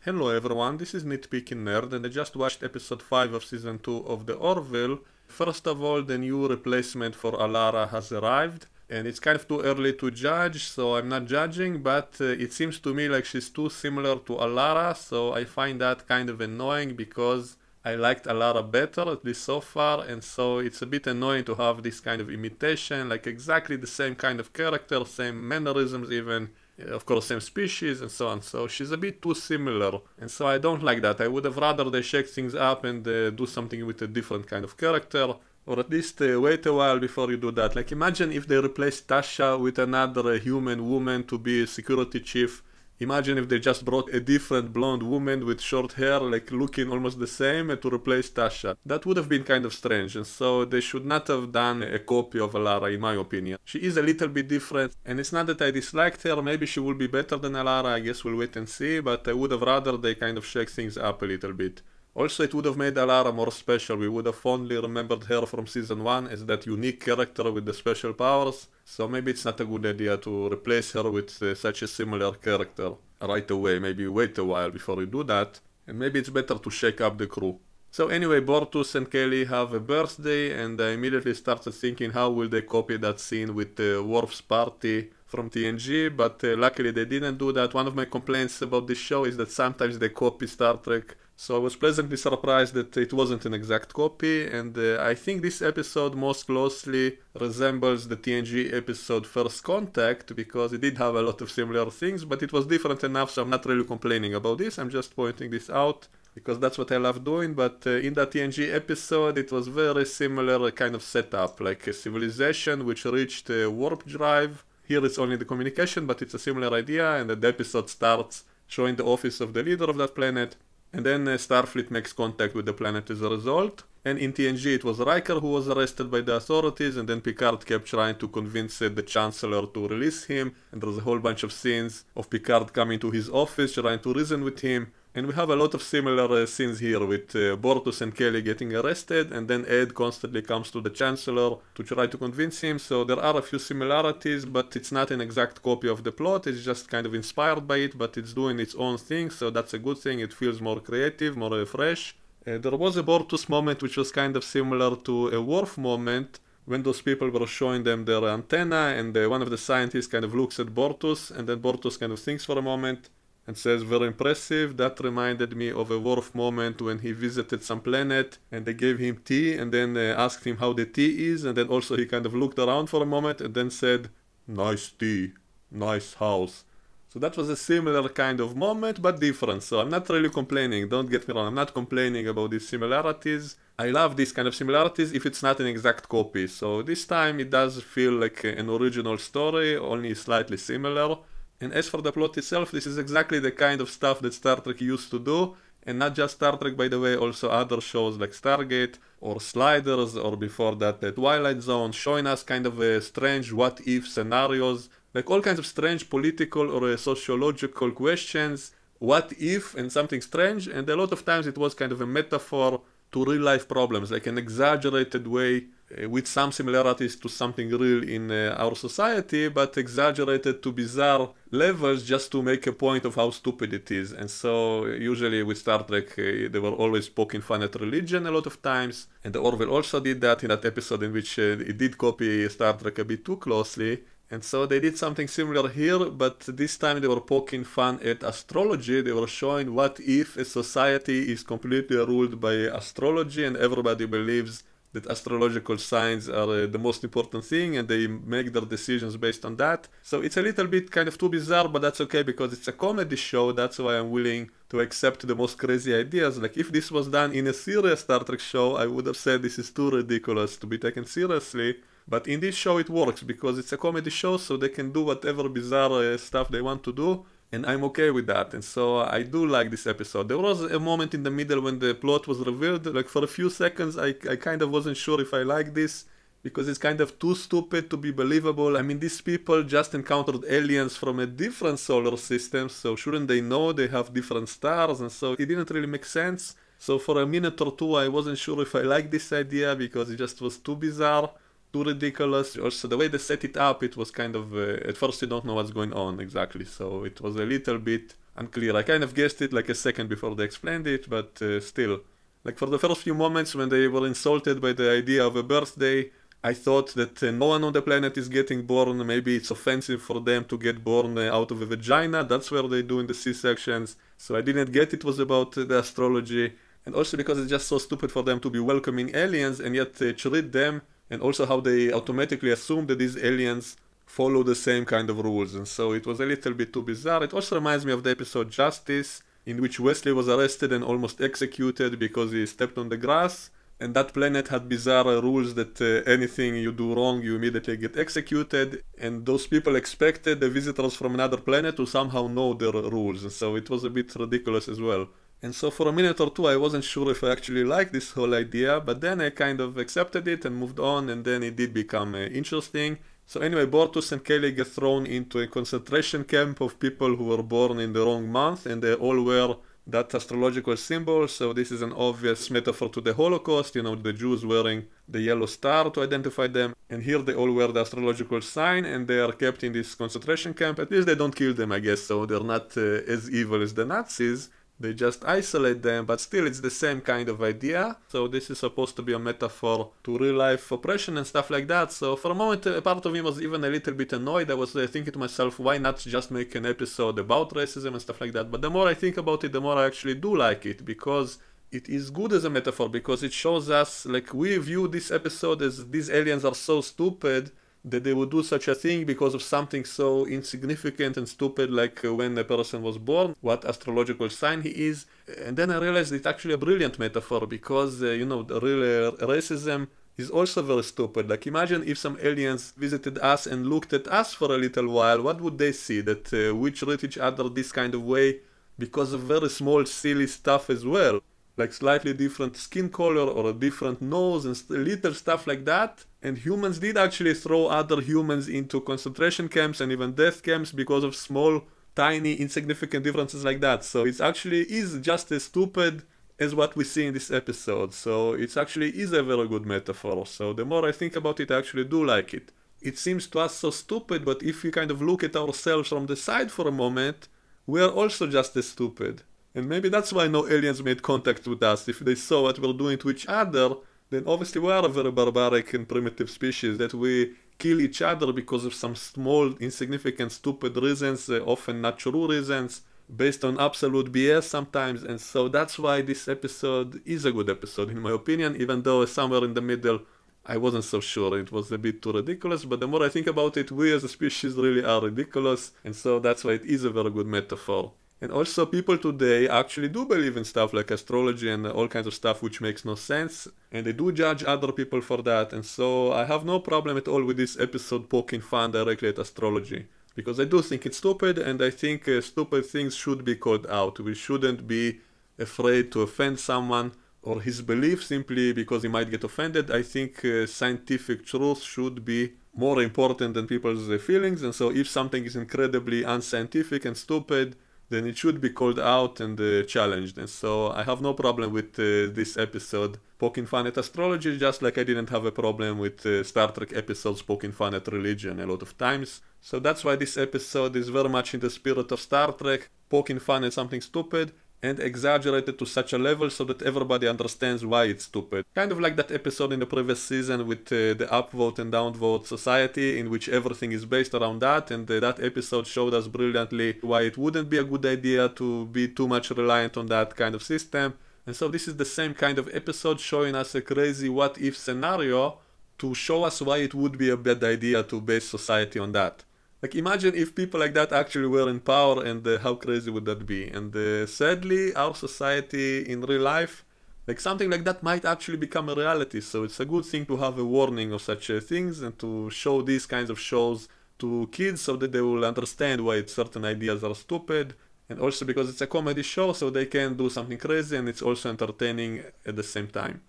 Hello everyone, this is Nitpicking Nerd and I just watched episode 5 of season 2 of the Orville. First of all, the new replacement for Alara has arrived and it's kind of too early to judge, so I'm not judging, but it seems to me like she's too similar to Alara, so I find that kind of annoying because I liked Alara better, at least so far, and so it's a bit annoying to have this kind of imitation, like exactly the same kind of character, same mannerisms even, of course same species and so on, so she's a bit too similar, and so I don't like that. I would have rather they shake things up and do something with a different kind of character, or at least wait a while before you do that. Like imagine if they replaced Tasha with another human woman to be a security chief. Imagine if they just brought a different blonde woman with short hair, like looking almost the same, to replace Tasha. That would have been kind of strange, and so they should not have done a copy of Alara, in my opinion. She is a little bit different, and it's not that I disliked her, maybe she will be better than Alara, I guess we'll wait and see, but I would have rather they kind of shake things up a little bit. Also, it would have made Alara more special. We would have fondly remembered her from season 1 as that unique character with the special powers, so maybe it's not a good idea to replace her with such a similar character right away. Maybe wait a while before you do that, and maybe it's better to shake up the crew. So anyway, Bortus and Kelly have a birthday, and I immediately started thinking how will they copy that scene with Worf's party from TNG, but luckily they didn't do that. One of my complaints about this show is that sometimes they copy Star Trek, so I was pleasantly surprised that it wasn't an exact copy, and I think this episode most closely resembles the TNG episode First Contact, because it did have a lot of similar things, but it was different enough, so I'm not really complaining about this, I'm just pointing this out, because that's what I love doing. But in that TNG episode it was very similar kind of setup, like a civilization which reached a warp drive. Here it's only the communication, but it's a similar idea, and the episode starts showing the office of the leader of that planet, and then Starfleet makes contact with the planet as a result. And in TNG it was Riker who was arrested by the authorities, and then Picard kept trying to convince the Chancellor to release him, and there's a whole bunch of scenes of Picard coming to his office trying to reason with him. And we have a lot of similar scenes here with Bortus and Kelly getting arrested, and then Ed constantly comes to the Chancellor to try to convince him. So there are a few similarities, but it's not an exact copy of the plot, it's just kind of inspired by it, but it's doing its own thing, so that's a good thing. It feels more creative, more fresh. There was a Bortus moment which was kind of similar to a Worf moment, when those people were showing them their antenna, and one of the scientists kind of looks at Bortus, and then Bortus kind of thinks for a moment and says, very impressive. That reminded me of a Worf moment when he visited some planet and they gave him tea, and then asked him how the tea is, and then also he kind of looked around for a moment and then said, nice tea, nice house. So that was a similar kind of moment, but different. So I'm not really complaining, don't get me wrong, I'm not complaining about these similarities. I love these kind of similarities if it's not an exact copy. So this time it does feel like an original story, only slightly similar. And as for the plot itself, this is exactly the kind of stuff that Star Trek used to do. And not just Star Trek, by the way, also other shows like Stargate or Sliders, or before that the Twilight Zone, showing us kind of strange what-if scenarios, like all kinds of strange political or sociological questions, what if, and something strange, and a lot of times it was kind of a metaphor to real-life problems, like an exaggerated way, with some similarities to something real in our society, but exaggerated to bizarre levels just to make a point of how stupid it is. And so usually with Star Trek they were always poking fun at religion a lot of times, and the Orville also did that in that episode in which it did copy Star Trek a bit too closely. And so they did something similar here, but this time they were poking fun at astrology. They were showing what if a society is completely ruled by astrology and everybody believes that astrological signs are the most important thing, and they make their decisions based on that. So it's a little bit kind of too bizarre, but that's okay because it's a comedy show. That's why I'm willing to accept the most crazy ideas. Like if this was done in a serious Star Trek show, I would have said this is too ridiculous to be taken seriously. But in this show it works because it's a comedy show, so they can do whatever bizarre stuff they want to do, and I'm okay with that. And so I do like this episode. There was a moment in the middle when the plot was revealed, like for a few seconds I kind of wasn't sure if I like this, because it's kind of too stupid to be believable. I mean, these people just encountered aliens from a different solar system, so shouldn't they know they have different stars? And so it didn't really make sense. So for a minute or two I wasn't sure if I liked this idea, because it just was too bizarre, too ridiculous. Also the way they set it up, it was kind of, at first you don't know what's going on exactly, so it was a little bit unclear. I kind of guessed it like a second before they explained it, but still. Like for the first few moments when they were insulted by the idea of a birthday, I thought that no one on the planet is getting born. Maybe it's offensive for them to get born out of a vagina. That's where they do in the C-sections. So I didn't get it was about the astrology. And also because it's just so stupid for them to be welcoming aliens and yet treat them, and also how they automatically assume that these aliens follow the same kind of rules. And so it was a little bit too bizarre. It also reminds me of the episode Justice, in which Wesley was arrested and almost executed because he stepped on the grass. And that planet had bizarre rules that anything you do wrong, you immediately get executed. And those people expected the visitors from another planet to somehow know their rules. And so it was a bit ridiculous as well. And so for a minute or two, I wasn't sure if I actually liked this whole idea. But then I kind of accepted it and moved on. And then it did become interesting. So anyway, Bortus and Kelly get thrown into a concentration camp of people who were born in the wrong month. And they all wear that astrological symbol. So this is an obvious metaphor to the Holocaust, you know, the Jews wearing the yellow star to identify them. And here they all wear the astrological sign and they are kept in this concentration camp. At least they don't kill them, I guess, so they're not as evil as the Nazis. They just isolate them, but still it's the same kind of idea. So this is supposed to be a metaphor to real life oppression and stuff like that. So for a moment, a part of me was even a little bit annoyed. I was thinking to myself, why not just make an episode about racism and stuff like that? But the more I think about it, the more I actually do like it, because it is good as a metaphor, because it shows us, like, we view this episode as these aliens are so stupid that they would do such a thing because of something so insignificant and stupid, like when a person was born, what astrological sign he is. And then I realized it's actually a brilliant metaphor, because you know, the real racism is also very stupid. Like, imagine if some aliens visited us and looked at us for a little while, what would they see? That we treat each other this kind of way because of very small silly stuff as well, like slightly different skin color or a different nose and little stuff like that. And humans did actually throw other humans into concentration camps and even death camps because of small, tiny, insignificant differences like that. So it actually is just as stupid as what we see in this episode. So it actually is a very good metaphor. So the more I think about it, I actually do like it. It seems to us so stupid, but if we kind of look at ourselves from the side for a moment, we are also just as stupid. And maybe that's why no aliens made contact with us. If they saw what we're doing to each other, then obviously we are a very barbaric and primitive species, that we kill each other because of some small, insignificant, stupid reasons, often not true reasons, based on absolute BS sometimes. And so that's why this episode is a good episode, in my opinion, even though somewhere in the middle I wasn't so sure. It was a bit too ridiculous, but the more I think about it, we as a species really are ridiculous, and so that's why it is a very good metaphor. And also, people today actually do believe in stuff like astrology and all kinds of stuff which makes no sense, and they do judge other people for that. And so I have no problem at all with this episode poking fun directly at astrology, because I do think it's stupid, and I think stupid things should be called out. We shouldn't be afraid to offend someone or his belief simply because he might get offended. I think scientific truth should be more important than people's feelings, and so if something is incredibly unscientific and stupid, then it should be called out and challenged. And so I have no problem with this episode poking fun at astrology, just like I didn't have a problem with Star Trek episodes poking fun at religion a lot of times. So that's why this episode is very much in the spirit of Star Trek, poking fun at something stupid, and exaggerated to such a level so that everybody understands why it's stupid. Kind of like that episode in the previous season with the upvote and downvote society, in which everything is based around that, and that episode showed us brilliantly why it wouldn't be a good idea to be too much reliant on that kind of system. And so this is the same kind of episode, showing us a crazy what-if scenario to show us why it would be a bad idea to base society on that. Like, imagine if people like that actually were in power, and how crazy would that be? And sadly, our society in real life, like, something like that might actually become a reality. So it's a good thing to have a warning of such things and to show these kinds of shows to kids so that they will understand why certain ideas are stupid. And also because it's a comedy show, so they can do something crazy and it's also entertaining at the same time.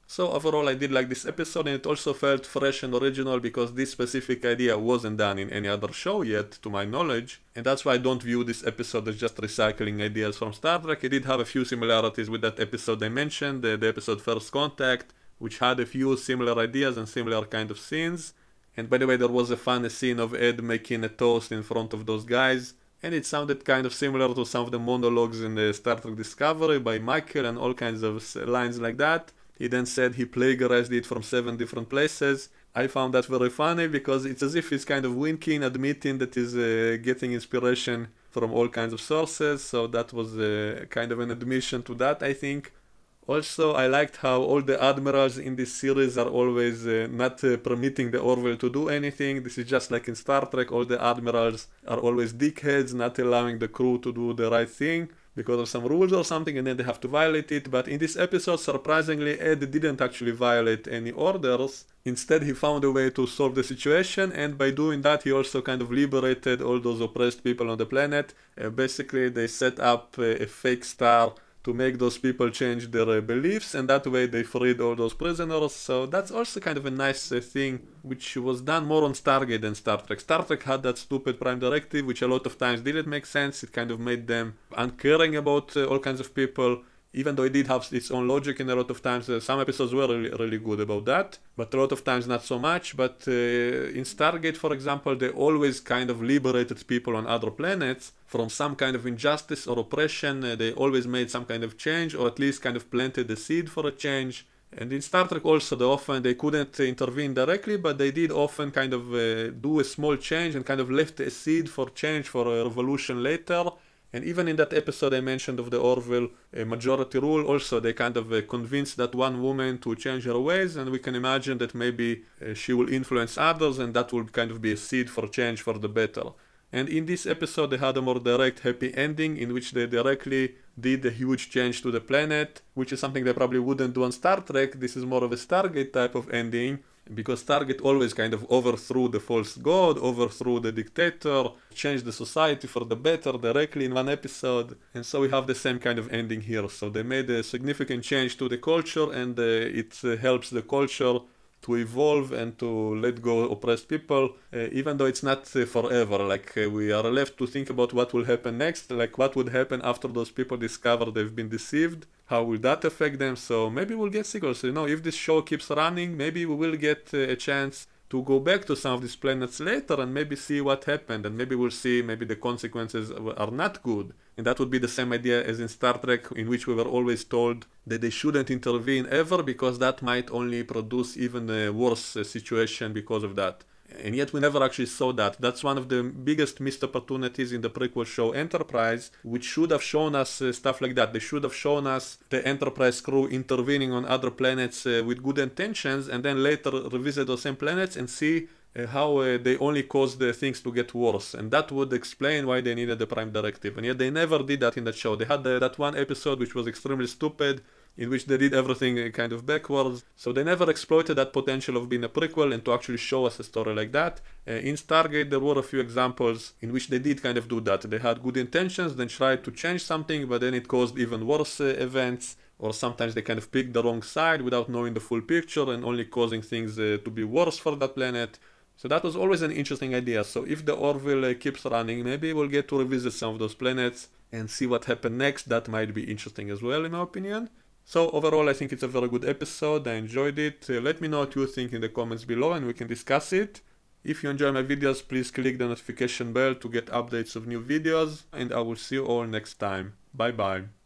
So overall, I did like this episode, and it also felt fresh and original because this specific idea wasn't done in any other show yet, to my knowledge. And that's why I don't view this episode as just recycling ideas from Star Trek. It did have a few similarities with that episode I mentioned, the episode First Contact, which had a few similar ideas and similar kind of scenes. And by the way, there was a funny scene of Ed making a toast in front of those guys, And it sounded kind of similar to some of the monologues in the Star Trek Discovery by Michael and all kinds of lines like that. He then said he plagiarized it from 7 different places. I found that very funny because it's as if he's kind of winking, admitting that he's getting inspiration from all kinds of sources. So that was kind of an admission to that, I think. Also, I liked how all the admirals in this series are always not permitting the Orville to do anything. This is just like in Star Trek, all the admirals are always dickheads, not allowing the crew to do the right thing because of some rules or something, and then they have to violate it. But in this episode, surprisingly, Ed didn't actually violate any orders. Instead, he found a way to solve the situation, and by doing that, he also kind of liberated all those oppressed people on the planet. Basically, they set up a fake star to make those people change their beliefs, and that way they freed all those prisoners. So that's also kind of a nice thing, which was done more on Stargate than Star Trek. Star Trek had that stupid Prime Directive, which a lot of times didn't make sense. It kind of made them uncaring about all kinds of people, even though it did have its own logic, and a lot of times some episodes were really good about that, but a lot of times not so much. But in Stargate, for example, they always kind of liberated people on other planets from some kind of injustice or oppression. They always made some kind of change, or at least kind of planted the seed for a change. And in Star Trek also, they couldn't intervene directly, but they did often kind of do a small change and kind of left a seed for change, for a revolution later. And even in that episode I mentioned of the Orville majority rule, also they kind of convinced that one woman to change her ways, and we can imagine that maybe she will influence others, and that will kind of be a seed for change for the better. And in this episode they had a more direct, happy ending in which they directly did a huge change to the planet, which is something they probably wouldn't do on Star Trek. This is more of a Stargate type of ending, because Stargate always kind of overthrew the false god, overthrew the dictator, changed the society for the better directly in one episode. And so we have the same kind of ending here. So they made a significant change to the culture, and it helps the culture to evolve and to let go oppressed people, even though it's not forever. Like we are left to think about what will happen next, like what would happen after those people discover they've been deceived. How will that affect them? So maybe we'll get sequels. You know, if this show keeps running, maybe we will get a chance to go back to some of these planets later and maybe see what happened, and maybe we'll see maybe the consequences are not good. And that would be the same idea as in Star Trek, in which we were always told that they shouldn't intervene ever because that might only produce even a worse situation because of that. And yet we never actually saw that. That's one of the biggest missed opportunities in the prequel show Enterprise, which should have shown us stuff like that. They should have shown us the Enterprise crew intervening on other planets with good intentions, and then later revisit those same planets and see how they only caused things to get worse. And that would explain why they needed the Prime Directive. And yet they never did that in the show. They had that one episode which was extremely stupid, in which they did everything kind of backwards. So they never exploited that potential of being a prequel and to actually show us a story like that. In Stargate there were a few examples in which they did kind of do that. They had good intentions, then tried to change something, but then it caused even worse events. Or sometimes they kind of picked the wrong side without knowing the full picture and only causing things to be worse for that planet. So that was always an interesting idea. So if the Orville keeps running, maybe we'll get to revisit some of those planets and see what happened next. That might be interesting as well, in my opinion. So overall, I think it's a very good episode. I enjoyed it. Let me know what you think in the comments below and we can discuss it. If you enjoy my videos, please click the notification bell to get updates of new videos, and I will see you all next time. Bye bye.